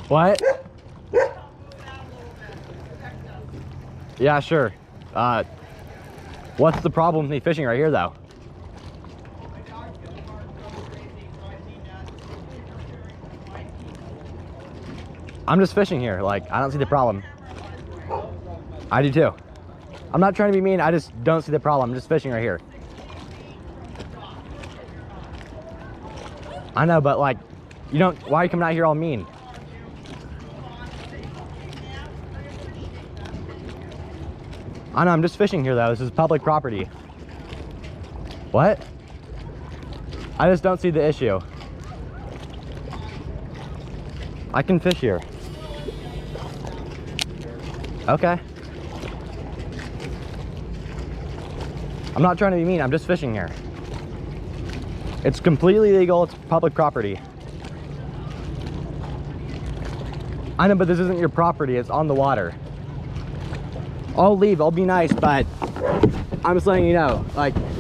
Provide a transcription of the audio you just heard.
What? Yeah, sure. What's the problem with me fishing right here, though? I'm just fishing here. Like, I don't see the problem. I do too. I'm not trying to be mean. I just don't see the problem. I'm just fishing right here. I know, but like, you don't. Why are you coming out here all mean? I know, I'm just fishing here though. This is public property. What? I just don't see the issue. I can fish here. Okay. I'm not trying to be mean. I'm just fishing here. It's completely legal. It's public property. I know, but this isn't your property. It's on the water. I'll leave. I'll be nice, but I'm just letting you know, like,